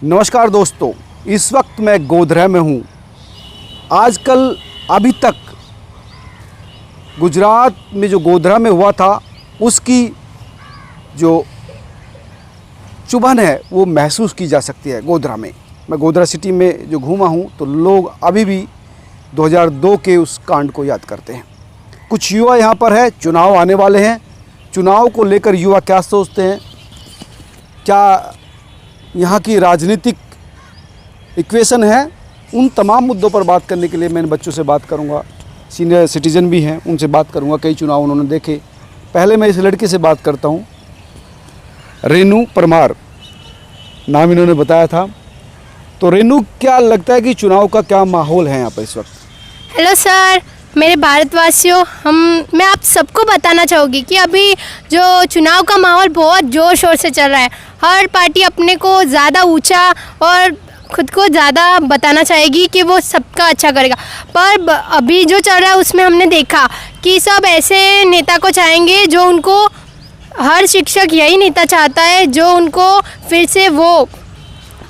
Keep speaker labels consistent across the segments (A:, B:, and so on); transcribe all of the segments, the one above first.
A: नमस्कार दोस्तों, इस वक्त मैं गोधरा में हूँ। आजकल अभी तक गुजरात में जो गोधरा में हुआ था उसकी जो चुभन है वो महसूस की जा सकती है गोधरा में। मैं गोधरा सिटी में जो घूमा हूँ तो लोग अभी भी 2002 के उस कांड को याद करते हैं। कुछ युवा यहाँ पर है, चुनाव आने वाले हैं। चुनाव को लेकर युवा क्या सोचते हैं, क्या यहाँ की राजनीतिक इक्वेशन है, उन तमाम मुद्दों पर बात करने के लिए मैं इन बच्चों से बात करूँगा। सीनियर सिटीज़न भी हैं, उनसे बात करूँगा। कई चुनाव उन्होंने देखे। पहले मैं इस लड़के से बात करता हूँ, रेनू परमार नाम इन्होंने बताया था। तो रेनू, क्या लगता है कि चुनाव का क्या माहौल है यहाँ पर इस वक्त?
B: हेलो सर, मेरे भारतवासियों, मैं आप सबको बताना चाहूँगी कि अभी जो चुनाव का माहौल बहुत ज़ोर शोर से चल रहा है। हर पार्टी अपने को ज़्यादा ऊंचा और खुद को ज़्यादा बताना चाहेगी कि वो सबका अच्छा करेगा, पर अभी जो चल रहा है उसमें हमने देखा कि सब ऐसे नेता को चाहेंगे जो उनको, हर शिक्षक यही नेता चाहता है जो उनको फिर से वो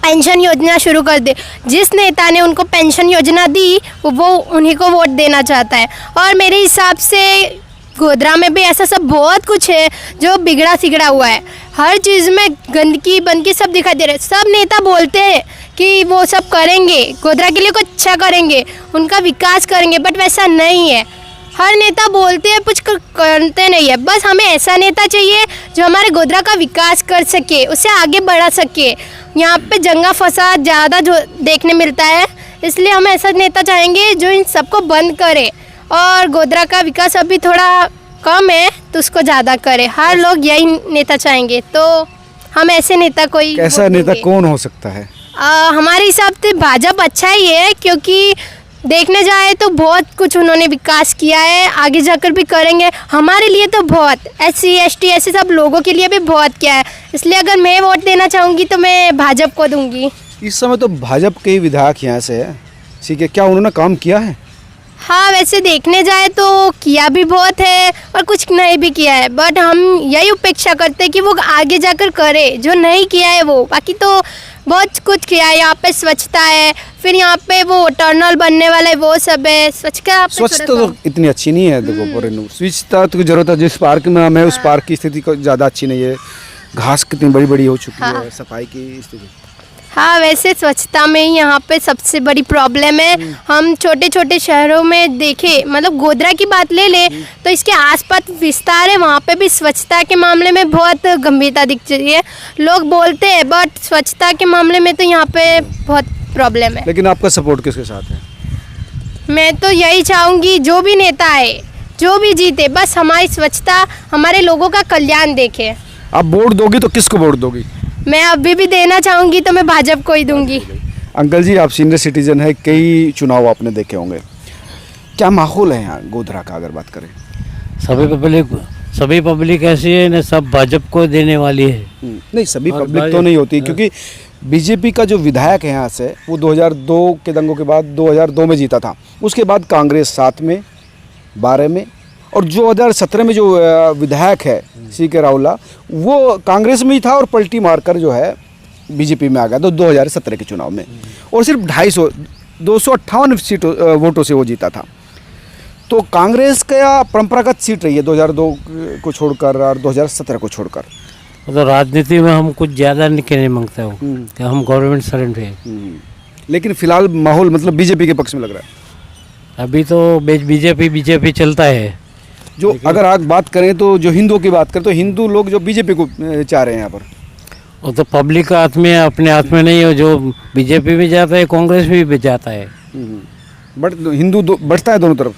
B: पेंशन योजना शुरू कर दे। जिस नेता ने उनको पेंशन योजना दी वो उन्हीं को वोट देना चाहता है। और मेरे हिसाब से गोधरा में भी ऐसा सब बहुत कुछ है जो बिगड़ा सिगड़ा हुआ है। हर चीज़ में गंदगी बंदगी सब दिखाई दे रहा है। सब नेता बोलते हैं कि वो सब करेंगे, गोधरा के लिए कुछ अच्छा करेंगे, उनका विकास करेंगे, बट वैसा नहीं है। हर नेता बोलते हैं, कुछ करते नहीं है। बस हमें ऐसा नेता चाहिए जो हमारे गोधरा का विकास कर सके, उसे आगे बढ़ा सके। यहाँ पे दंगा फसाद ज़्यादा जो देखने मिलता है, इसलिए हम ऐसा नेता चाहेंगे जो इन सबको बंद करे। और गोधरा का विकास अभी थोड़ा कम है तो उसको ज़्यादा करे। हर लोग यही नेता चाहेंगे, तो हम ऐसे नेता को ही
A: ऐसा नेता कौन हो सकता है?
B: हमारे हिसाब से भाजपा अच्छा ही है, क्योंकि देखने जाए तो बहुत कुछ उन्होंने विकास किया है, आगे जाकर भी करेंगे। हमारे लिए तो बहुत, SC ST ऐसे सब लोगों के लिए भी बहुत किया है। इसलिए अगर मैं वोट देना चाहूँगी तो मैं भाजपा को दूंगी।
A: इस समय तो भाजपा के ही विधायक यहाँ से है, ठीक है। क्या उन्होंने काम किया है?
B: हाँ, वैसे देखने जाए तो किया भी बहुत है और कुछ नहीं भी किया है, बट हम यही अपेक्षा करते हैं कि वो आगे जाकर करे जो नहीं किया है वो। बाकी तो बहुत कुछ किया है। यहाँ पे स्वच्छता है, फिर यहाँ पे वो टनल बनने वाला है, वो सब है। स्वच्छता
A: तो इतनी अच्छी नहीं है। देखो रेनू, स्वच्छता की जरूरत है। जिस पार्क में हम है उस पार्क की स्थिति को ज़्यादा अच्छी नहीं है। घास कितनी बड़ी बड़ी हो चुकी है, सफाई की स्थिति।
B: हाँ, वैसे स्वच्छता में ही यहाँ पे सबसे बड़ी प्रॉब्लम है। हम छोटे छोटे शहरों में देखें, मतलब गोधरा की बात ले ले तो इसके आसपास विस्तार है, वहाँ पे भी स्वच्छता के मामले में बहुत गंभीरता दिख रही है। लोग बोलते हैं, बट स्वच्छता के मामले में तो यहाँ पे बहुत प्रॉब्लम है।
A: लेकिन आपका सपोर्ट किसके साथ है?
B: मैं तो यही चाहूँगी जो भी नेता आए, जो भी जीते, बस हमारी स्वच्छता, हमारे लोगों का कल्याण देखे।
A: आप वोट दोगी तो किसको वोट दोगी?
B: मैं अभी भी देना चाहूँगी तो मैं भाजपा को ही दूंगी।
A: अंकल जी, आप सीनियर सिटीजन है, कई चुनाव आपने देखे होंगे। क्या माहौल है यहाँ गोधरा का अगर बात करें?
C: सभी पब्लिक ऐसी है ना, सब भाजपा को देने वाली है।
A: नहीं, सभी पब्लिक तो नहीं होती, क्योंकि बीजेपी का जो विधायक है यहाँ से वो 2002 के दंगों के बाद 2002 में जीता था। उसके बाद कांग्रेस 7 में, 12 में, और 2017 में जो विधायक है CK रावला, वो कांग्रेस में ही था और पलटी मारकर जो है बीजेपी में आ गया। तो 2017 के चुनाव में और सिर्फ 258 सीट वोटों से वो जीता था। तो कांग्रेस का परंपरागत सीट रही है 2002 को छोड़कर और 2017 को छोड़कर।
C: तो राजनीति में हम कुछ ज़्यादा नहीं कहने मांगते हो कि हम गवर्नमेंट सर्वेंट है।
A: लेकिन फिलहाल माहौल मतलब बीजेपी के पक्ष में लग रहा है।
C: अभी तो बीजेपी चलता है।
A: जो अगर आप बात करें तो जो हिंदुओं की बात करें तो हिंदू लोग जो बीजेपी को चाह रहे हैं यहाँ पर,
C: वो तो पब्लिक का हाथ में है, अपने हाथ में नहीं है। जो बीजेपी में जाता है, कांग्रेस भी जाता है।
A: बट हिंदू बढ़ता है दोनों तरफ।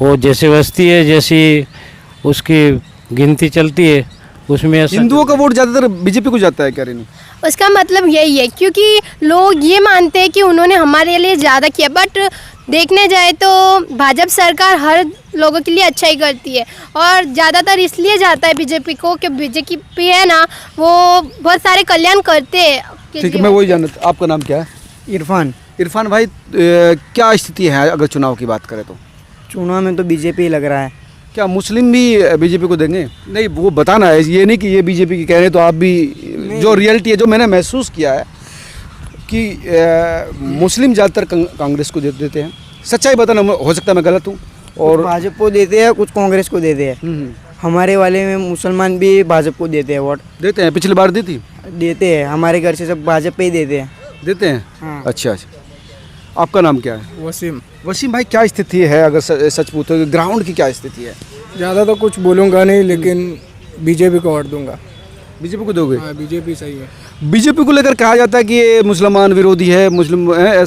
C: वो जैसे बस्ती है, जैसी उसकी गिनती चलती है, उसमें
A: हिंदुओं का वोट ज़्यादातर बीजेपी को जाता है क्या रेनू?
B: उसका मतलब यही है, क्योंकि लोग ये मानते हैं कि उन्होंने हमारे लिए ज़्यादा किया, बट देखने जाए तो भाजपा सरकार हर लोगों के लिए अच्छा ही करती है। और ज़्यादातर इसलिए जाता है बीजेपी को कि बीजेपी है ना, वो बहुत सारे कल्याण करते हैं।
A: ठीक है, मैं वही जानता। आपका नाम क्या है? इरफान भाई, क्या स्थिति है अगर चुनाव की बात करें तो?
D: चुनाव में तो बीजेपी लग रहा है।
A: क्या मुस्लिम भी बीजेपी को देंगे? नहीं, वो बताना है, ये नहीं कि ये बीजेपी की कह रहे हैं तो आप भी, जो रियलिटी है, जो मैंने महसूस किया है कि मुस्लिम ज़्यादातर कांग्रेस को देते हैं। सच्चाई बताना, हो सकता है मैं गलत हूँ।
D: और भाजपा को देते हैं, कुछ कांग्रेस को देते हैं। हमारे वाले में मुसलमान भी भाजपा को देते हैं वोट।
A: देते हैं, पिछली बार दी थी?
D: देते हैं, हमारे घर से सब भाजपा पे ही देते हैं।
A: देते हैं?
D: हाँ।
A: अच्छा अच्छा। आपका नाम क्या है?
E: वसीम।
A: वसीम भाई, क्या स्थिति है, अगर सच पूछो तो ग्राउंड की क्या स्थिति है?
E: ज़्यादा तो कुछ बोलूँगा नहीं, लेकिन बीजेपी को वोट दूंगा।
A: बीजेपी को दोगे?
E: हाँ, बीजेपी सही है।
A: बीजेपी को लेकर कहा जाता है कि ये मुसलमान विरोधी है, मुस्लिम है,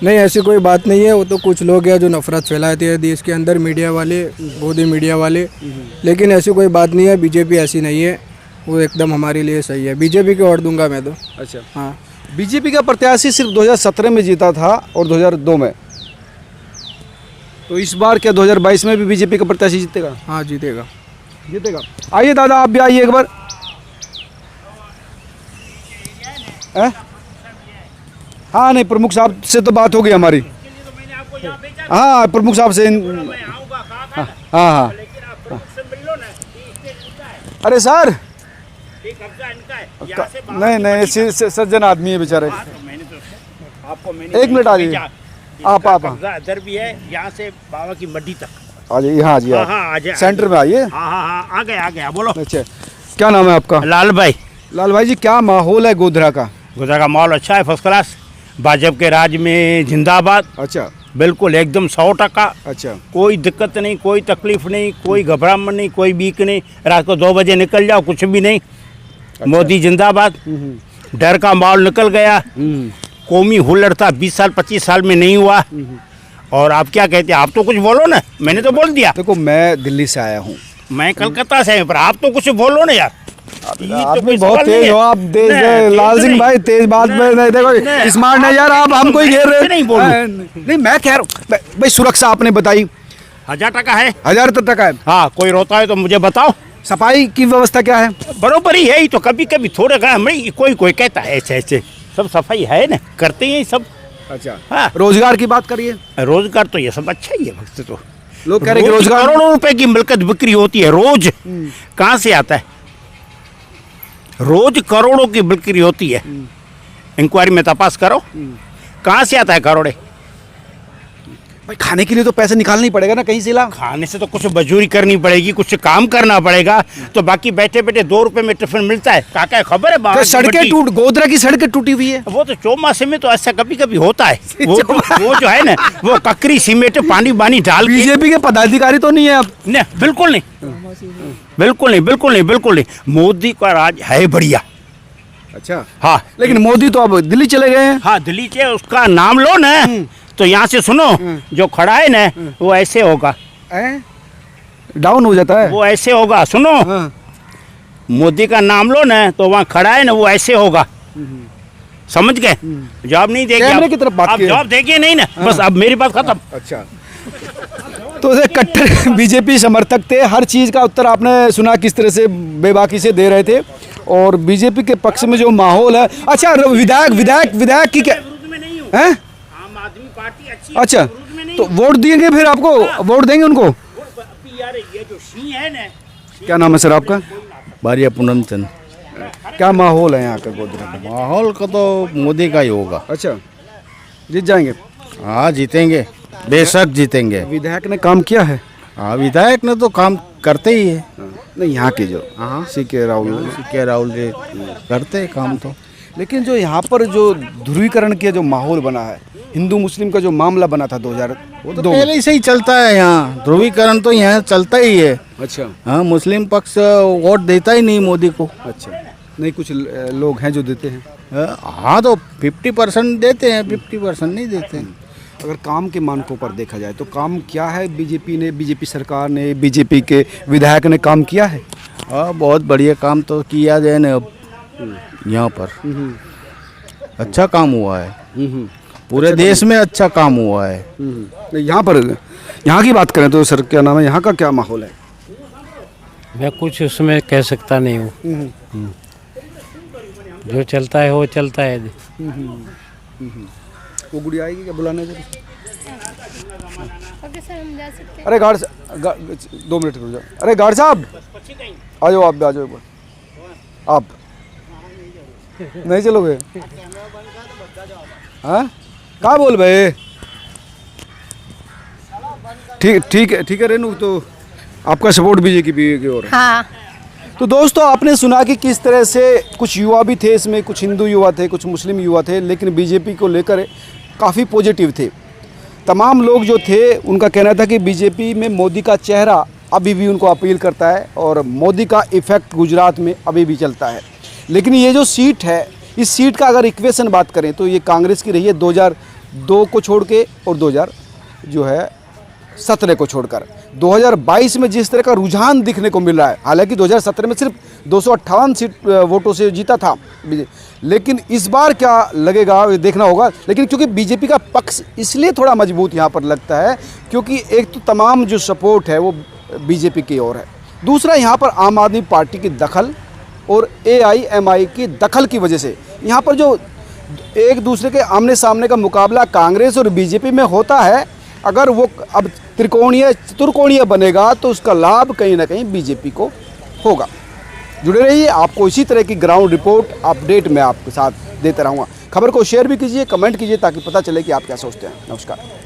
E: नहीं, ऐसी कोई बात नहीं है। वो तो कुछ लोग हैं जो नफरत फैलाते हैं देश के अंदर, मीडिया वाले, गोदी मीडिया वाले, लेकिन ऐसी कोई बात नहीं है। बीजेपी ऐसी नहीं है, वो एकदम हमारे लिए सही है। बीजेपी को वोट दूंगा मैं तो।
A: अच्छा।
E: हाँ।
A: बीजेपी का प्रत्याशी सिर्फ 2017 में जीता था और 2002 में, तो इस बार क्या 2022 में भी बीजेपी का प्रत्याशी जीतेगा?
E: हाँ, जीतेगा।
A: जीतेगा। आइए दादा, आप भी आइए एक बार। हाँ, नहीं, प्रमुख साहब से तो बात हो गई हमारी। हाँ, प्रमुख साहब से। हाँ हाँ हाँ। अरे सर, नहीं नहीं, सज्जन आदमी है बेचारे। एक मिनट आ जाइए आप।
F: इधर भी है, यहाँ से बाबा की मड्डी तक
A: आ जाइए। हाँ जी, आप सेंटर में आइए।
F: हाँ, आ गया बोलो।
A: अच्छा, क्या नाम है आपका?
F: लाल भाई।
A: लाल भाई जी, क्या माहौल है गोधरा का?
F: गोधरा का माहौल अच्छा है, फर्स्ट क्लास। भाजपा के राज में जिंदाबाद।
A: अच्छा,
F: बिल्कुल एकदम 100%।
A: अच्छा,
F: कोई दिक्कत नहीं, कोई तकलीफ नहीं, कोई घबराहट नहीं, कोई बीक नहीं। रात को 2 बजे निकल जाओ, कुछ भी नहीं। मोदी जिंदाबाद। डर का माहौल निकल गया। कौमी हुल्लड़ था 20 साल 25 साल में नहीं हुआ। और आप क्या कहते हैं? आप तो कुछ बोलो ना, मैंने तो बोल दिया।
A: देखो, मैं दिल्ली से आया हूँ।
F: मैं कलकत्ता से हूँ, पर आप तो कुछ बोलो ना यार।
A: आप भी बहुत तेज हो, आप तेज है लाल सिंह भाई, तेज बात में नहीं। देखो, स्मार्ट नहीं यार, आप हमको ही घेर रहे। नहीं, मैं कह रहा हूँ भाई, सुरक्षा आपने बताई
F: 1000 टका है।
A: 1000 तक है।
F: हाँ, कोई रोता है तो मुझे बताओ।
A: सफाई की व्यवस्था क्या है?
F: बरोबर ही है, ही तो कभी कभी थोड़े कोई कहता है ऐसे ऐसे, सब सफाई है ना, करते हैं सब।
A: अच्छा।
F: हाँ।
A: रोजगार की बात करिए।
F: रोजगार तो ये सब अच्छा ही है भक्त। तो
A: लोग कह रहे हैं कि रोजगार,
F: करोड़ों रुपए की मिल्कत बिक्री होती है रोज। कहाँ से आता है? रोज करोड़ों की बिक्री होती है। इंक्वायरी में तपास करो, कहाँ से आता है करोड़े?
A: भाई, खाने के लिए तो पैसे निकालना ही पड़ेगा ना कहीं से ला।
F: खाने से तो कुछ मजदूरी करनी पड़ेगी, कुछ काम करना पड़ेगा। तो बाकी बैठे बैठे 2 रुपए में टिफिन मिलता है, काका खबर है?
A: तो सड़कें टूट, गोधरा की सड़कें टूटी हुई है।
F: वो तो चौमासे में तो ऐसा कभी कभी होता है। वो जो है ना, वो ककरी सीमेंट पानी डाल के।
A: बीजेपी के पदाधिकारी तो नहीं है अब?
F: नहीं, बिल्कुल नहीं, बिल्कुल नहीं, बिल्कुल नहीं, बिल्कुल नहीं। मोदी का राज है बढ़िया।
A: अच्छा।
F: हाँ,
A: लेकिन मोदी तो अब दिल्ली चले गए हैं।
F: हाँ, दिल्ली से उसका नाम लो ना, तो यहाँ से सुनो, जो खड़ा है ना वो ऐसे होगा,
A: डाउन हो जाता है।
F: वो ऐसे होगा, सुनो। मोदी का नाम लो ना, तो वहाँ खड़ा है ना, वो ऐसे होगा। समझ गए? जवाब नहीं देंगे
A: कैमरे की तरफ बात
F: आप,
A: कीजिए।
F: जवाब देंगे नहीं ना, बस अब मेरी बात खत्म।
A: अच्छा। तो ये कट्टर बीजेपी समर्थक थे, हर चीज़ का उत्तर आपने सुना किस तरह से बेबाकी से दे रहे थे। और बीजेपी के पक्ष में जो माहौल है। अच्छा, विधायक की क्या है?
F: आम आदमी पार्टी अच्छी।
A: अच्छा, तो वोट देंगे, फिर आपको वोट देंगे उनको?
F: यार ये जो सिंह है ना।
A: क्या नाम है सर आपका?
G: बारिया पूनम चंद।
A: क्या माहौल है यहाँ का गोधरा में?
G: माहौल का तो मोदी का ही होगा।
A: अच्छा, जीत जाएंगे?
G: हाँ, जीतेंगे, बेशक जीतेंगे।
A: विधायक ने काम किया है?
G: हाँ, विधायक ने तो काम करते ही है।
A: नहीं, यहाँ के जो सीके राहुल
G: जी करते हैं काम तो।
A: लेकिन जो यहाँ पर जो ध्रुवीकरण के जो माहौल बना है, हिंदू मुस्लिम का जो मामला बना था 2002
G: वो तो पहले से ही चलता है यहाँ। ध्रुवीकरण तो यहाँ चलता ही है।
A: अच्छा।
G: हाँ, मुस्लिम पक्ष वोट देता ही नहीं मोदी को।
A: अच्छा, नहीं, कुछ लोग हैं जो देते हैं।
G: हाँ, तो 50% देते हैं, 50% नहीं देते हैं।
A: अगर काम के मानकों पर देखा जाए तो काम क्या है? बीजेपी सरकार ने, बीजेपी के विधायक ने काम किया है?
G: हाँ, बहुत बढ़िया काम तो किया जाए ना अब यहाँ पर। अच्छा काम हुआ है, पूरे देश में अच्छा काम हुआ है।
A: यहाँ पर, यहाँ की बात करें तो सर, क्या नाम है, यहाँ का क्या माहौल है?
C: मैं कुछ उसमें कह सकता नहीं हूँ। जो चलता है वो चलता है।
A: वो गुड़िया आएगी क्या बुलाने?
B: ओके सर, हम जा सकते हैं।
A: अरे गार्ड 2 मिनट रुक जाओ। अरे गार्ड साहब आ जाओ, आप भी आ जाओ एक बार। आप नहीं चलोगे? हाँ कहाँ बोल भाई? ठीक है रेनू, तो आपका सपोर्ट बीजेपी की ओर है।
B: हाँ।
A: तो दोस्तों आपने सुना कि किस तरह से कुछ युवा भी थे इसमें, कुछ हिंदू युवा थे, कुछ मुस्लिम युवा थे, लेकिन बीजेपी को लेकर काफ़ी पॉजिटिव थे। तमाम लोग जो थे उनका कहना था कि बीजेपी में मोदी का चेहरा अभी भी उनको अपील करता है और मोदी का इफ़ेक्ट गुजरात में अभी भी चलता है। लेकिन ये जो सीट है, इस सीट का अगर इक्वेशन बात करें तो ये कांग्रेस की रही है 2002 को छोड़ के और 2017 को छोड़कर। 2022 में जिस तरह का रुझान दिखने को मिल रहा है, हालांकि 2017 में सिर्फ 258 सीट वोटों से जीता था, लेकिन इस बार क्या लगेगा ये देखना होगा। लेकिन क्योंकि बीजेपी का पक्ष इसलिए थोड़ा मजबूत यहाँ पर लगता है क्योंकि एक तो तमाम जो सपोर्ट है वो बीजेपी की ओर है, दूसरा यहाँ पर आम आदमी पार्टी की दखल और AIMI की दखल की वजह से यहाँ पर जो एक दूसरे के आमने सामने का मुकाबला कांग्रेस और बीजेपी में होता है, अगर वो अब त्रिकोणीय चतुर्कोणीय बनेगा तो उसका लाभ कहीं ना कहीं बीजेपी को होगा। जुड़े रहिए, आपको इसी तरह की ग्राउंड रिपोर्ट अपडेट मैं आपके साथ देता रहूँगा। खबर को शेयर भी कीजिए, कमेंट कीजिए ताकि पता चले कि आप क्या सोचते हैं। नमस्कार।